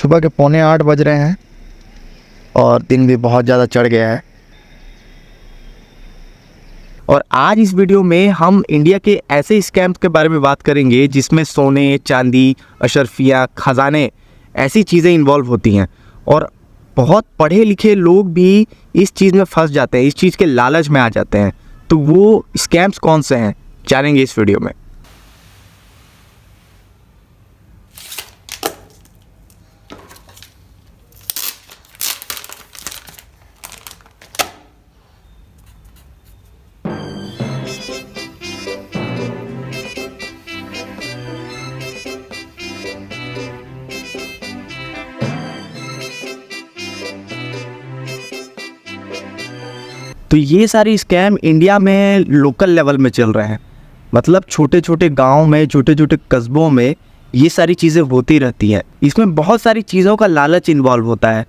सुबह के 7:45 बज रहे हैं और दिन भी बहुत ज़्यादा चढ़ गया है। और आज इस वीडियो में हम इंडिया के ऐसे स्कैम्स के बारे में बात करेंगे जिसमें सोने, चांदी, अशरफियाँ, खजाने ऐसी चीज़ें इन्वॉल्व होती हैं। और बहुत पढ़े लिखे लोग भी इस चीज़ में फंस जाते हैं, इस चीज़ के लालच में आ जाते हैं। तो वो स्कैम्स कौन से हैं जानेंगे इस वीडियो में। तो ये सारी स्कैम इंडिया में लोकल लेवल में चल रहे हैं, मतलब छोटे छोटे गांव में, छोटे छोटे कस्बों में ये सारी चीज़ें होती रहती हैं। इसमें बहुत सारी चीज़ों का लालच इन्वॉल्व होता है।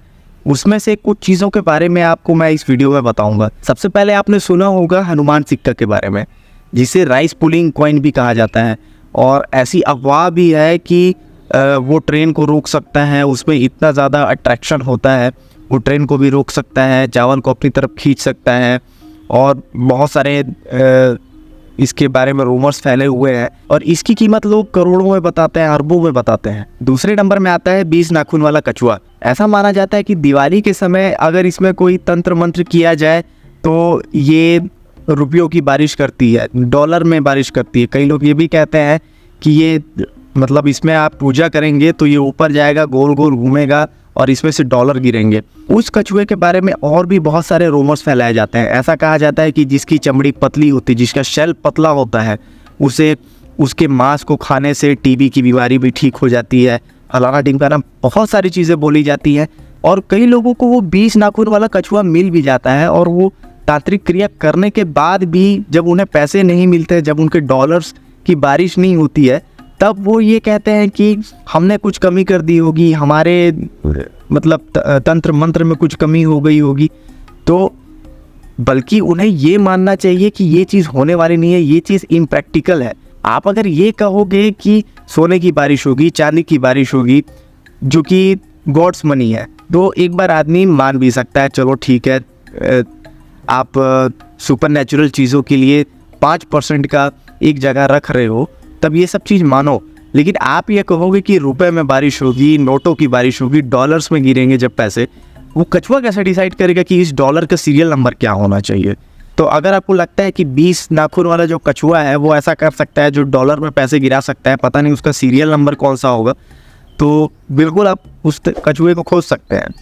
उसमें से कुछ चीज़ों के बारे में आपको मैं इस वीडियो में बताऊंगा। सबसे पहले आपने सुना होगा हनुमान सिक्का के बारे में, जिसे राइस पुलिंग कॉइन भी कहा जाता है। और ऐसी अफवाह भी है कि वो ट्रेन को रोक सकता है, उसमें इतना ज़्यादा अट्रैक्शन होता है, वो ट्रेन को भी रोक सकता है, चावल को अपनी तरफ खींच सकता है। और बहुत सारे इसके बारे में रूमर्स फैले हुए हैं और इसकी कीमत लोग करोड़ों में बताते हैं, अरबों में बताते हैं। दूसरे नंबर में आता है 20 नाखून वाला कछुआ। ऐसा माना जाता है कि दिवाली के समय अगर इसमें कोई तंत्र मंत्र किया जाए तो ये रुपयों की बारिश करती है, डॉलर में बारिश करती है। कई लोग ये भी कहते हैं कि ये मतलब इसमें आप पूजा करेंगे तो ये ऊपर जाएगा, गोल गोल घूमेगा और इसमें से डॉलर गिरेंगे। उस कछुए के बारे में और भी बहुत सारे रूमर्स फैलाए जाते हैं। ऐसा कहा जाता है कि जिसकी चमड़ी पतली होती, जिसका शेल पतला होता है, उसे उसके मांस को खाने से टीबी की बीमारी भी ठीक हो जाती है। फलाना ढिमकाना बहुत सारी चीज़ें बोली जाती हैं। और कई लोगों को वो 20 नाखून वाला कछुआ मिल भी जाता है और वो तांत्रिक क्रिया करने के बाद भी जब उन्हें पैसे नहीं मिलते, जब उनके डॉलर्स की बारिश नहीं होती है, तब वो ये कहते हैं कि हमने कुछ कमी कर दी होगी, हमारे मतलब तंत्र मंत्र में कुछ कमी हो गई होगी। तो बल्कि उन्हें ये मानना चाहिए कि ये चीज़ होने वाली नहीं है, ये चीज़ इम्प्रैक्टिकल है। आप अगर ये कहोगे कि सोने की बारिश होगी, चांदी की बारिश होगी, जो कि गॉड्स मनी है, तो एक बार आदमी मान भी सकता है, चलो ठीक है, आप सुपर नेचुरल चीज़ों के लिए 5% का एक जगह रख रहे हो, तब ये सब चीज़ मानो। लेकिन आप ये कहोगे कि रुपए में बारिश होगी, नोटों की बारिश होगी, डॉलर्स में गिरेंगे जब पैसे, वो कछुआ कैसे डिसाइड करेगा कि इस डॉलर का सीरियल नंबर क्या होना चाहिए। तो अगर आपको लगता है कि 20 नाखून वाला जो कछुआ है वो ऐसा कर सकता है, जो डॉलर में पैसे गिरा सकता है, पता नहीं उसका सीरियल नंबर कौन सा होगा, तो बिल्कुल आप उस कछुए को खोज सकते हैं।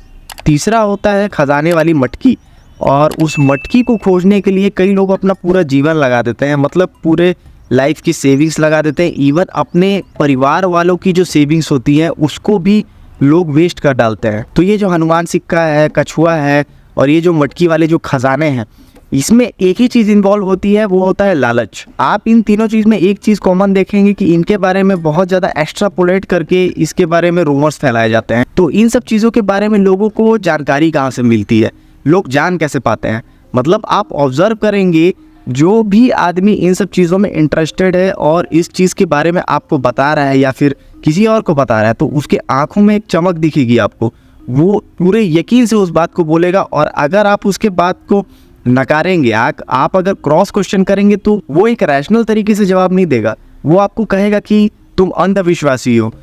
तीसरा होता है खजाने वाली मटकी। और उस मटकी को खोजने के लिए कई लोग अपना पूरा जीवन लगा देते हैं, मतलब पूरे लाइफ की सेविंग्स लगा देते हैं। इवन अपने परिवार वालों की जो सेविंग्स होती है उसको भी लोग वेस्ट कर डालते हैं। तो ये जो हनुमान सिक्का है, कछुआ है और ये जो मटकी वाले जो खजाने हैं, इसमें एक ही चीज़ इन्वॉल्व होती है, वो होता है लालच। आप इन तीनों चीज़ में एक चीज़ कॉमन देखेंगे कि इनके बारे में बहुत ज़्यादा एक्स्ट्रापोलेट करके इसके बारे में रूमर्स फैलाए जाते हैं। तो इन सब चीज़ों के बारे में लोगों को जानकारी कहाँ से मिलती है, लोग जान कैसे पाते हैं? मतलब आप ऑब्जर्व करेंगे, जो भी आदमी इन सब चीज़ों में इंटरेस्टेड है और इस चीज़ के बारे में आपको बता रहा है या फिर किसी और को बता रहा है, तो उसके आंखों में एक चमक दिखेगी आपको, वो पूरे यकीन से उस बात को बोलेगा। और अगर आप उसके बात को नकारेंगे, आप अगर क्रॉस क्वेश्चन करेंगे, तो वो एक रैशनल तरीके से जवाब नहीं देगा। वो आपको कहेगा कि तुम अंधविश्वासी हो,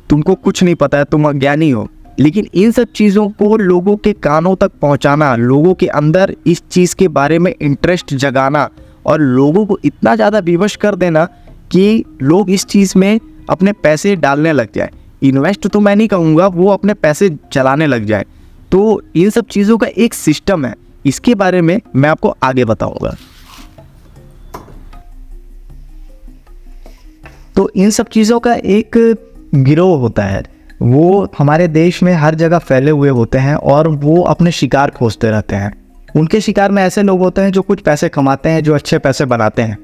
तुमको कुछ नहीं पता है, तुम अज्ञानी हो। लेकिन इन सब चीज़ों को लोगों के कानों तक पहुंचाना, लोगों के अंदर इस चीज़ के बारे में इंटरेस्ट जगाना और लोगों को इतना ज़्यादा विवश कर देना कि लोग इस चीज़ में अपने पैसे डालने लग जाए। इन्वेस्ट तो मैं नहीं कहूँगा, वो अपने पैसे चलाने लग जाए। तो इन सब चीज़ों का एक सिस्टम है, इसके बारे में मैं आपको आगे बताऊँगा। तो इन सब चीज़ों का एक गिरोह होता है, वो हमारे देश में हर जगह फैले हुए होते हैं और वो अपने शिकार खोजते रहते हैं। उनके शिकार में ऐसे लोग होते हैं जो कुछ पैसे कमाते हैं, जो अच्छे पैसे बनाते हैं।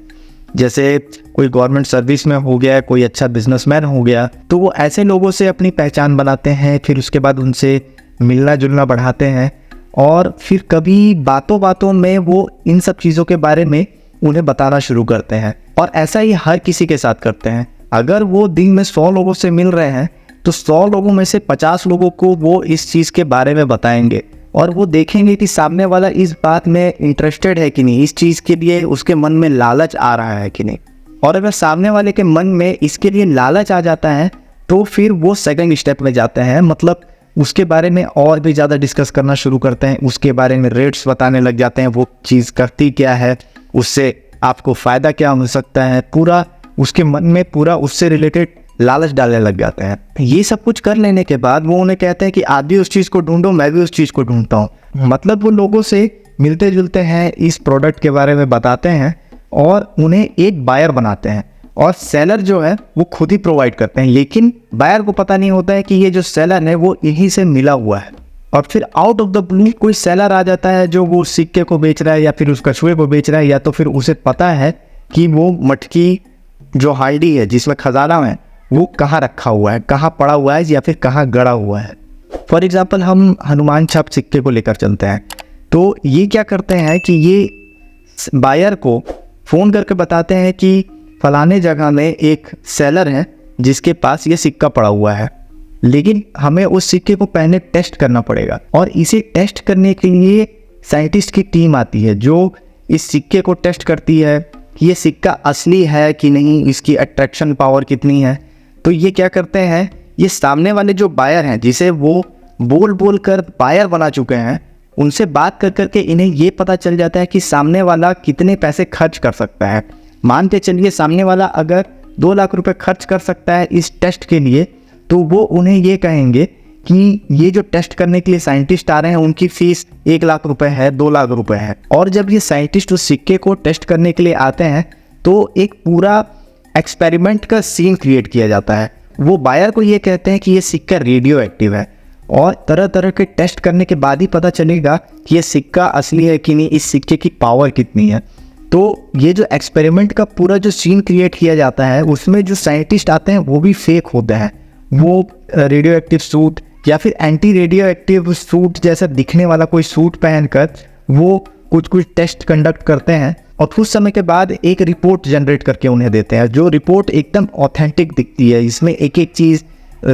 जैसे कोई गवर्नमेंट सर्विस में हो गया, कोई अच्छा बिजनेसमैन हो गया, तो वो ऐसे लोगों से अपनी पहचान बनाते हैं, फिर उसके बाद उनसे मिलना जुलना बढ़ाते हैं और फिर कभी बातों बातों में वो इन सब चीज़ों के बारे में उन्हें बताना शुरू करते हैं। और ऐसा ही हर किसी के साथ करते हैं। अगर वो दिन में 100 लोगों से मिल रहे हैं तो 100 लोगों में से 50 लोगों को वो इस चीज़ के बारे में बताएंगे और वो देखेंगे कि सामने वाला इस बात में इंटरेस्टेड है कि नहीं, इस चीज़ के लिए उसके मन में लालच आ रहा है कि नहीं। और अगर सामने वाले के मन में इसके लिए लालच आ जाता है तो फिर वो सेकंड स्टेप में जाते हैं, मतलब उसके बारे में और भी ज़्यादा डिस्कस करना शुरू करते हैं, उसके बारे में रेट्स बताने लग जाते हैं, वो चीज़ करती क्या है, उससे आपको फ़ायदा क्या हो सकता है, पूरा उसके मन में पूरा उससे रिलेटेड लालच डालने लग जाते हैं। ये सब कुछ कर लेने के बाद वो उन्हें कहते हैं कि आप भी उस चीज़ को ढूंढो, मैं भी उस चीज़ को ढूंढता हूँ। मतलब वो लोगों से मिलते जुलते हैं, इस प्रोडक्ट के बारे में बताते हैं और उन्हें एक बायर बनाते हैं और सेलर जो है वो खुद ही प्रोवाइड करते हैं। लेकिन बायर को पता नहीं होता है कि ये जो सेलर है वो यहीं से मिला हुआ है। और फिर आउट ऑफ द ब्लू कोई सेलर आ जाता है जो वो सिक्के को बेच रहा है या फिर उस कछुए को बेच रहा है, या तो फिर उसे पता है कि वो मटकी जो हांडी है जिसमें खजाना है वो कहाँ रखा हुआ है, कहाँ पड़ा हुआ है या फिर कहाँ गड़ा हुआ है। फॉर एग्जाम्पल हम हनुमान छाप सिक्के को लेकर चलते हैं, तो ये क्या करते हैं कि ये बायर को फ़ोन करके बताते हैं कि फलाने जगह में एक सेलर है जिसके पास ये सिक्का पड़ा हुआ है, लेकिन हमें उस सिक्के को पहले टेस्ट करना पड़ेगा। और इसे टेस्ट करने के लिए साइंटिस्ट की टीम आती है जो इस सिक्के को टेस्ट करती है कि ये सिक्का असली है कि नहीं, इसकी अट्रैक्शन पावर कितनी है। तो ये क्या करते हैं, ये सामने वाले जो बायर हैं जिसे वो बोल बोल कर बायर बना चुके हैं, उनसे बात कर करके इन्हें ये पता चल जाता है कि सामने वाला कितने पैसे खर्च कर सकता है। मान के चलिए सामने वाला अगर 2 लाख रुपए खर्च कर सकता है इस टेस्ट के लिए, तो वो उन्हें ये कहेंगे कि ये जो टेस्ट करने के लिए साइंटिस्ट आ रहे हैं उनकी फीस 1 लाख रुपए है, 2 लाख रुपए है। और जब ये साइंटिस्ट उस सिक्के को टेस्ट करने के लिए आते हैं तो एक पूरा एक्सपेरिमेंट का सीन क्रिएट किया जाता है। वो बायर को ये कहते हैं कि ये सिक्का रेडियो एक्टिव है और तरह तरह के टेस्ट करने के बाद ही पता चलेगा कि ये सिक्का असली है कि नहीं, इस सिक्के की पावर कितनी है। तो ये जो एक्सपेरिमेंट का पूरा जो सीन क्रिएट किया जाता है उसमें जो साइंटिस्ट आते हैं वो भी फेक होते हैं। वो रेडियो एक्टिव सूट या फिर एंटी रेडियो एक्टिव सूट जैसा दिखने वाला कोई सूट पहनकर वो कुछ टेस्ट कंडक्ट करते हैं और कुछ समय के बाद एक रिपोर्ट जनरेट करके उन्हें देते हैं, जो रिपोर्ट एकदम ऑथेंटिक दिखती है। इसमें एक एक चीज़,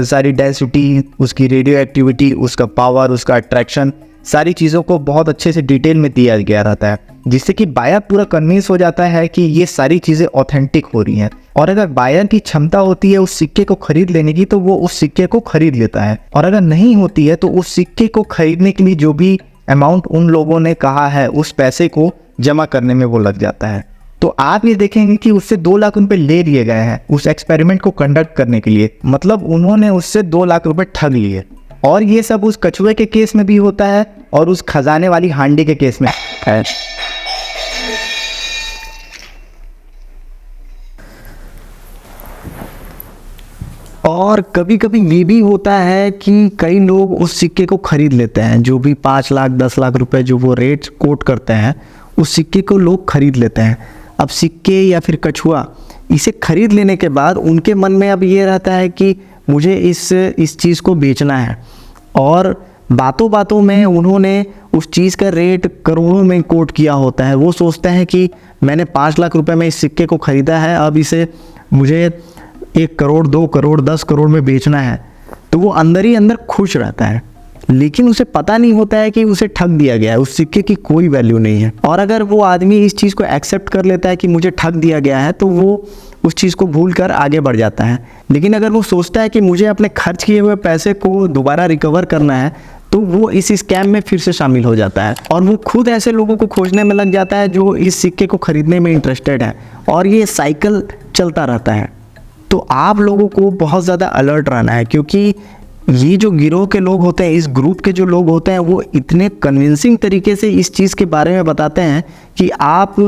सारी डेंसिटी, उसकी रेडियो एक्टिविटी, उसका पावर, उसका अट्रैक्शन, सारी चीज़ों को बहुत अच्छे से डिटेल में दिया गया रहता है, जिससे कि बायर पूरा कन्विंस हो जाता है कि ये सारी चीज़ें ऑथेंटिक हो रही हैं। और अगर बायर की क्षमता होती है उस सिक्के को खरीद लेने की तो वो उस सिक्के को खरीद लेता है, और अगर नहीं होती है तो उस सिक्के को खरीदने के लिए जो भी अमाउंट उन लोगों ने कहा है उस पैसे को जमा करने में वो लग जाता है। तो आप ये देखेंगे कि उससे 2 लाख रुपए ले लिए गए हैं उस एक्सपेरिमेंट को कंडक्ट करने के लिए, मतलब उन्होंने उससे 2 लाख रुपए ठग लिए। और ये सब उस कछुए के केस में भी होता है और उस खजाने वाली हांडी के केस में है। और कभी कभी ये भी होता है कि कई लोग उस सिक्के को खरीद लेते हैं, जो भी 5 लाख 10 लाख रुपए जो वो रेट कोट करते हैं उस सिक्के को लोग खरीद लेते हैं। अब सिक्के या फिर कछुआ, इसे खरीद लेने के बाद उनके मन में अब ये रहता है कि मुझे इस चीज़ को बेचना है, और बातों बातों में उन्होंने उस चीज़ का रेट करोड़ों में कोट किया होता है। वो सोचते हैं कि मैंने 5 लाख रुपए में इस सिक्के को ख़रीदा है, अब इसे मुझे 1 करोड़ 2 करोड़ 10 करोड़ में बेचना है। तो वो अंदर ही अंदर खुश रहता है, लेकिन उसे पता नहीं होता है कि उसे ठग दिया गया है, उस सिक्के की कोई वैल्यू नहीं है। और अगर वो आदमी इस चीज़ को एक्सेप्ट कर लेता है कि मुझे ठग दिया गया है तो वो उस चीज़ को भूल कर आगे बढ़ जाता है। लेकिन अगर वो सोचता है कि मुझे अपने खर्च किए हुए पैसे को दोबारा रिकवर करना है तो वो इस स्कैम में फिर से शामिल हो जाता है, और वो खुद ऐसे लोगों को खोजने में लग जाता है जो इस सिक्के को खरीदने में इंटरेस्टेड है, और ये साइकिल चलता रहता है। तो आप लोगों को बहुत ज़्यादा अलर्ट रहना है, क्योंकि ये जो गिरोह के लोग होते हैं, इस ग्रुप के जो लोग होते हैं, वो इतने कन्विंसिंग तरीके से इस चीज़ के बारे में बताते हैं कि आप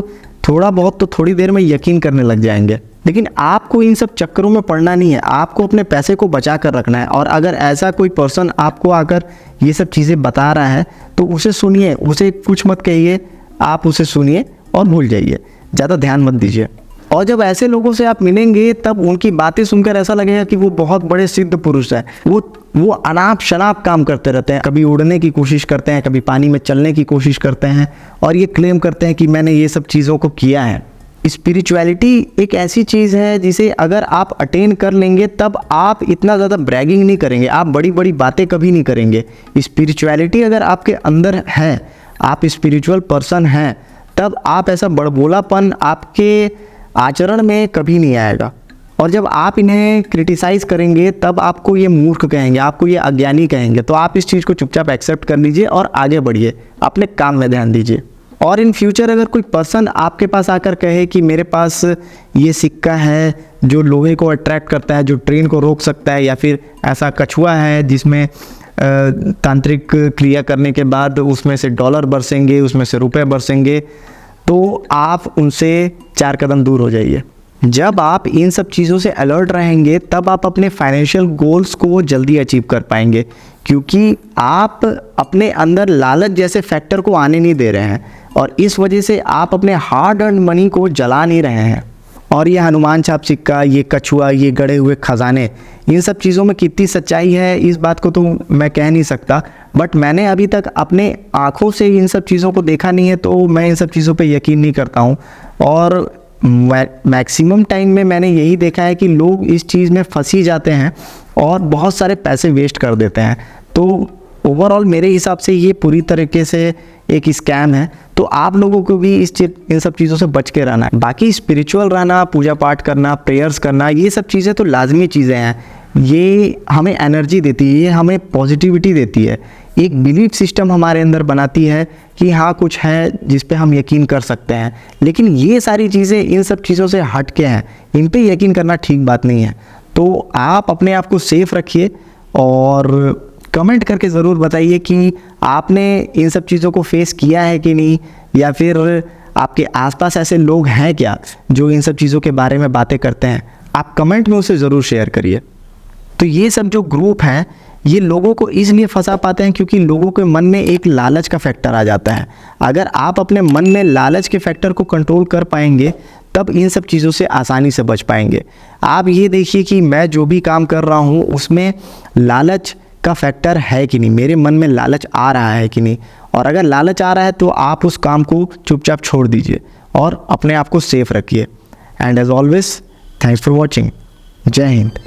थोड़ा बहुत तो थोड़ी देर में यकीन करने लग जाएंगे। लेकिन आपको इन सब चक्करों में पड़ना नहीं है, आपको अपने पैसे को बचा कर रखना है। और अगर ऐसा कोई पर्सन आपको आकर ये सब चीज़ें बता रहा है तो उसे सुनिए, उसे कुछ मत कहिए, आप उसे सुनिए और भूल जाइए, ज़्यादा ध्यान मत दीजिए। और जब ऐसे लोगों से आप मिलेंगे तब उनकी बातें सुनकर ऐसा लगेगा कि वो बहुत बड़े सिद्ध पुरुष हैं। वो अनाप शनाप काम करते रहते हैं, कभी उड़ने की कोशिश करते हैं, कभी पानी में चलने की कोशिश करते हैं, और ये क्लेम करते हैं कि मैंने ये सब चीज़ों को किया है। स्पिरिचुअलिटी एक ऐसी चीज़ है जिसे अगर आप अटेन कर लेंगे तब आप इतना ज़्यादा ब्रैगिंग नहीं करेंगे, आप बड़ी बड़ी बातें कभी नहीं करेंगे। स्पिरिचुअलिटी अगर आपके अंदर है, आप स्पिरिचुअल पर्सन हैं, तब आप ऐसा बड़बोलापन आपके आचरण में कभी नहीं आएगा। और जब आप इन्हें क्रिटिसाइज़ करेंगे तब आपको ये मूर्ख कहेंगे, आपको ये अज्ञानी कहेंगे। तो आप इस चीज़ को चुपचाप एक्सेप्ट कर लीजिए और आगे बढ़िए, अपने काम में ध्यान दीजिए। और इन फ्यूचर अगर कोई पर्सन आपके पास आकर कहे कि मेरे पास ये सिक्का है जो लोहे को अट्रैक्ट करता है, जो ट्रेन को रोक सकता है, या फिर ऐसा कछुआ है जिसमें तांत्रिक क्रिया करने के बाद उसमें से डॉलर बरसेंगे, उसमें से रुपए बरसेंगे, तो आप उनसे 4 कदम दूर हो जाइए। जब आप इन सब चीज़ों से अलर्ट रहेंगे तब आप अपने फाइनेंशियल गोल्स को जल्दी अचीव कर पाएंगे, क्योंकि आप अपने अंदर लालच जैसे फैक्टर को आने नहीं दे रहे हैं और इस वजह से आप अपने हार्ड अर्न मनी को जला नहीं रहे हैं। और ये हनुमान छाप सिक्का, ये कछुआ, ये गड़े हुए खजाने, इन सब चीज़ों में कितनी सच्चाई है इस बात को तो मैं कह नहीं सकता, बट मैंने अभी तक अपने आँखों से इन सब चीज़ों को देखा नहीं है, तो मैं इन सब चीज़ों पे यकीन नहीं करता हूँ। और मैक्सिमम टाइम में मैंने यही देखा है कि लोग इस चीज़ में फंसी जाते हैं और बहुत सारे पैसे वेस्ट कर देते हैं। तो ओवरऑल मेरे हिसाब से ये पूरी तरीके से एक स्कैम है। तो आप लोगों को भी इन सब चीज़ों से बच के रहना है। बाकी स्पिरिचुअल रहना, पूजा पाठ करना, प्रेयर्स करना, ये सब चीज़ें तो लाजमी चीज़ें हैं। ये हमें एनर्जी देती है, ये हमें पॉजिटिविटी देती है, एक बिलीफ सिस्टम हमारे अंदर बनाती है कि हाँ कुछ है जिस पे हम यकीन कर सकते हैं। लेकिन ये सारी चीज़ें इन सब चीज़ों से हट के हैं, इन पे यकीन करना ठीक बात नहीं है। तो आप अपने आप को सेफ रखिए और कमेंट करके ज़रूर बताइए कि आपने इन सब चीज़ों को फेस किया है कि नहीं, या फिर आपके आसपास ऐसे लोग हैं क्या जो इन सब चीज़ों के बारे में बातें करते हैं। आप कमेंट में उसे ज़रूर शेयर करिए। तो ये सब जो ग्रुप हैं ये लोगों को इसलिए फंसा पाते हैं क्योंकि लोगों के मन में एक लालच का फैक्टर आ जाता है। अगर आप अपने मन में लालच के फैक्टर को कंट्रोल कर पाएंगे तब इन सब चीज़ों से आसानी से बच पाएंगे। आप ये देखिए कि मैं जो भी काम कर रहा हूँ उसमें लालच का फैक्टर है कि नहीं, मेरे मन में लालच आ रहा है कि नहीं। और अगर लालच आ रहा है तो आप उस काम को चुपचाप छोड़ दीजिए और अपने आप को सेफ रखिए। And as always, thanks for watching. जय हिंद।